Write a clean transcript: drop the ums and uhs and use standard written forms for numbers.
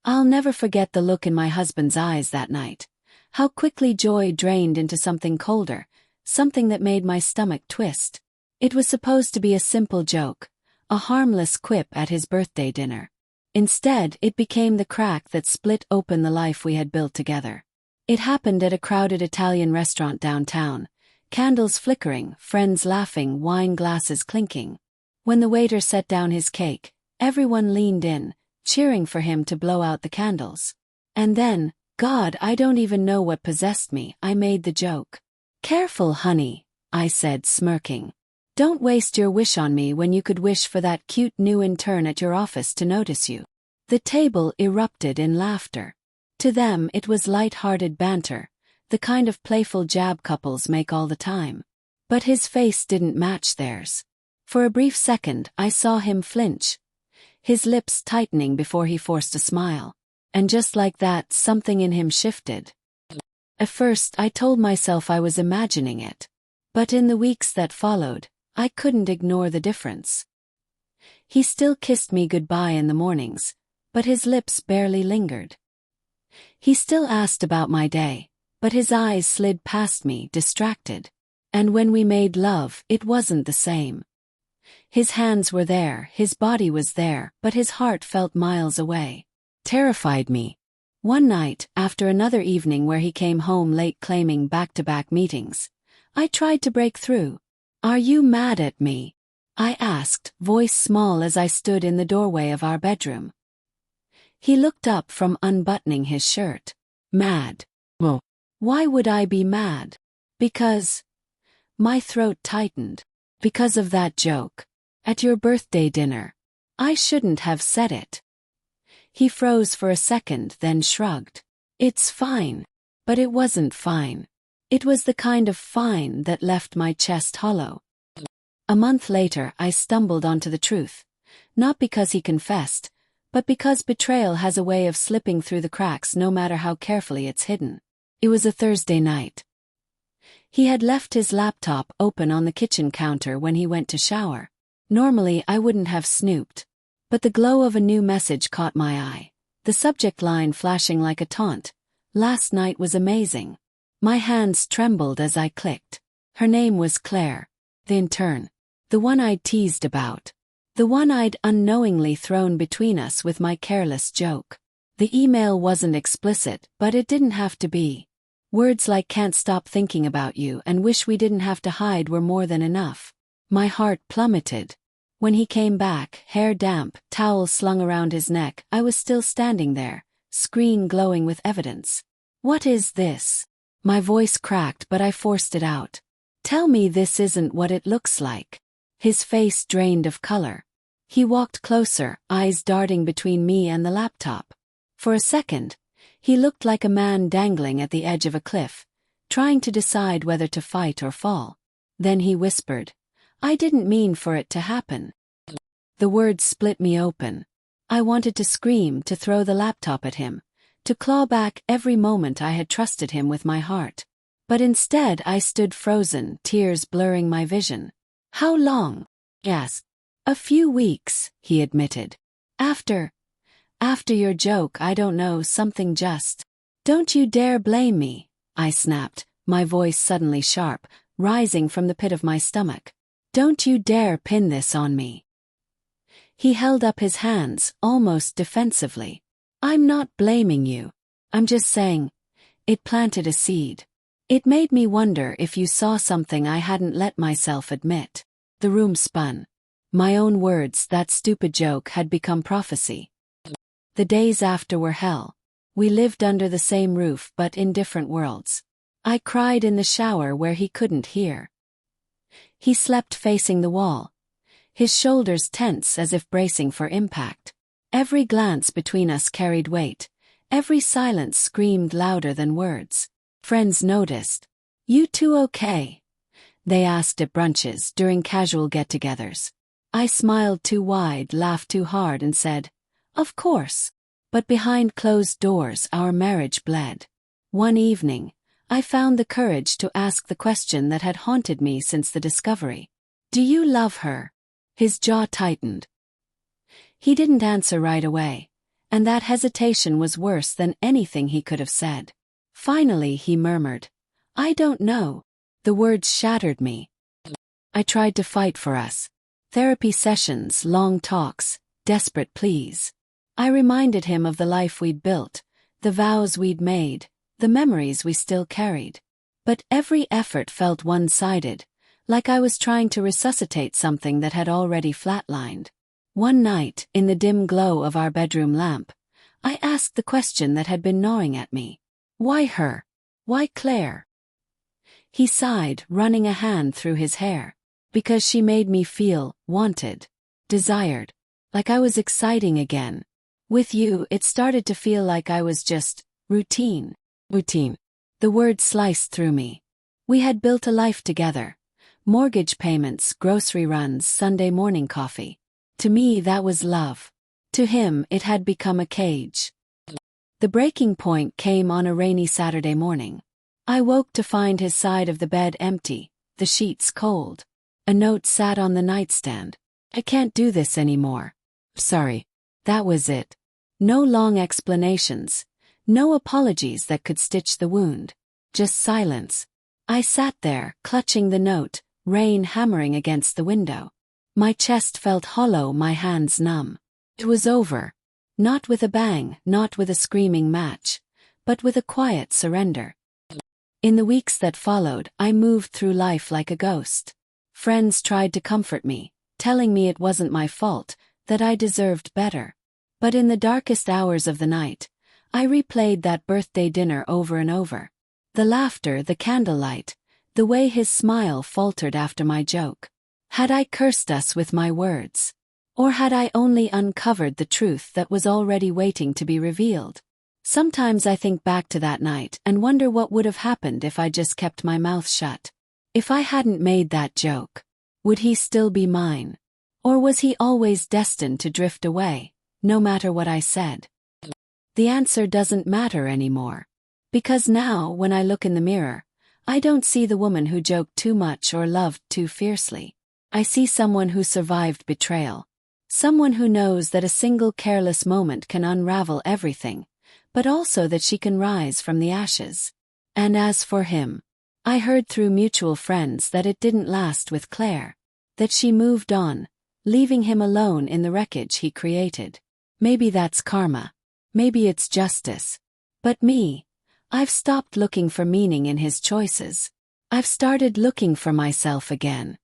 I'll never forget the look in my husband's eyes that night. How quickly joy drained into something colder, something that made my stomach twist. It was supposed to be a simple joke, a harmless quip at his birthday dinner. Instead, it became the crack that split open the life we had built together. It happened at a crowded Italian restaurant downtown, candles flickering, friends laughing, wine glasses clinking. When the waiter set down his cake, everyone leaned in, cheering for him to blow out the candles. And then, God, I don't even know what possessed me, I made the joke. "Careful, honey," I said, smirking. "Don't waste your wish on me when you could wish for that cute new intern at your office to notice you." The table erupted in laughter. To them it was light-hearted banter, the kind of playful jab couples make all the time. But his face didn't match theirs. For a brief second I saw him flinch, his lips tightening before he forced a smile. And just like that, something in him shifted. At first I told myself I was imagining it. But in the weeks that followed, I couldn't ignore the difference. He still kissed me goodbye in the mornings, but his lips barely lingered. He still asked about my day, but his eyes slid past me, distracted. And when we made love, it wasn't the same. His hands were there, his body was there, but his heart felt miles away. Terrified me. One night, after another evening where he came home late claiming back-to-back meetings, I tried to break through. "Are you mad at me?" I asked, voice small as I stood in the doorway of our bedroom. He looked up from unbuttoning his shirt. "Mad? Well, why would I be mad?" "Because..." My throat tightened. "Because of that joke. At your birthday dinner. I shouldn't have said it." He froze for a second, then shrugged. "It's fine." But it wasn't fine. It was the kind of fine that left my chest hollow. A month later I stumbled onto the truth. Not because he confessed, but because betrayal has a way of slipping through the cracks no matter how carefully it's hidden. It was a Thursday night. He had left his laptop open on the kitchen counter when he went to shower. Normally I wouldn't have snooped. But the glow of a new message caught my eye. The subject line flashing like a taunt. "Last night was amazing." My hands trembled as I clicked. Her name was Claire. The intern. The one I'd teased about. The one I'd unknowingly thrown between us with my careless joke. The email wasn't explicit, but it didn't have to be. Words like "can't stop thinking about you" and "wish we didn't have to hide" were more than enough. My heart plummeted. When he came back, hair damp, towel slung around his neck, I was still standing there, screen glowing with evidence. "What is this?" My voice cracked, but I forced it out. "Tell me this isn't what it looks like." His face drained of color. He walked closer, eyes darting between me and the laptop. For a second, he looked like a man dangling at the edge of a cliff, trying to decide whether to fight or fall. Then he whispered, "I didn't mean for it to happen." The words split me open. I wanted to scream, to throw the laptop at him, to claw back every moment I had trusted him with my heart. But instead I stood frozen, tears blurring my vision. "How long?" I asked. "A few weeks," he admitted. After your joke, I don't know, something just." "Don't you dare blame me," I snapped, my voice suddenly sharp, rising from the pit of my stomach. "Don't you dare pin this on me." He held up his hands, almost defensively. "I'm not blaming you. I'm just saying, it planted a seed. It made me wonder if you saw something I hadn't let myself admit." The room spun. My own words, that stupid joke, had become prophecy. The days after were hell. We lived under the same roof but in different worlds. I cried in the shower where he couldn't hear. He slept facing the wall, his shoulders tense as if bracing for impact. Every glance between us carried weight, every silence screamed louder than words. Friends noticed. "You two okay?" they asked at brunches, during casual get-togethers. I smiled too wide, laughed too hard, and said, "Of course." But behind closed doors our marriage bled. One evening, I found the courage to ask the question that had haunted me since the discovery. "Do you love her?" His jaw tightened. He didn't answer right away, and that hesitation was worse than anything he could have said. Finally he murmured, "I don't know." The words shattered me. I tried to fight for us. Therapy sessions, long talks, desperate pleas. I reminded him of the life we'd built, the vows we'd made, the memories we still carried. But every effort felt one-sided, like I was trying to resuscitate something that had already flatlined. One night, in the dim glow of our bedroom lamp, I asked the question that had been gnawing at me. Why her? Why Claire? He sighed, running a hand through his hair. Because she made me feel wanted, desired, like I was exciting again. With you, it started to feel like I was just routine. Routine. The word sliced through me. We had built a life together. Mortgage payments, grocery runs, Sunday morning coffee. To me, that was love. To him, it had become a cage. The breaking point came on a rainy Saturday morning. I woke to find his side of the bed empty, the sheets cold. A note sat on the nightstand. "I can't do this anymore. Sorry." That was it. No long explanations. No apologies that could stitch the wound. Just silence. I sat there, clutching the note, rain hammering against the window. My chest felt hollow, my hands numb. It was over. Not with a bang, not with a screaming match, but with a quiet surrender. In the weeks that followed, I moved through life like a ghost. Friends tried to comfort me, telling me it wasn't my fault, that I deserved better. But in the darkest hours of the night, I replayed that birthday dinner over and over. The laughter, the candlelight, the way his smile faltered after my joke. Had I cursed us with my words? Or had I only uncovered the truth that was already waiting to be revealed? Sometimes I think back to that night and wonder what would have happened if I just kept my mouth shut. If I hadn't made that joke, would he still be mine? Or was he always destined to drift away, no matter what I said? The answer doesn't matter anymore. Because now, when I look in the mirror, I don't see the woman who joked too much or loved too fiercely. I see someone who survived betrayal. Someone who knows that a single careless moment can unravel everything, but also that she can rise from the ashes. And as for him, I heard through mutual friends that it didn't last with Claire, that she moved on, leaving him alone in the wreckage he created. Maybe that's karma. Maybe it's justice. But me, I've stopped looking for meaning in his choices. I've started looking for myself again.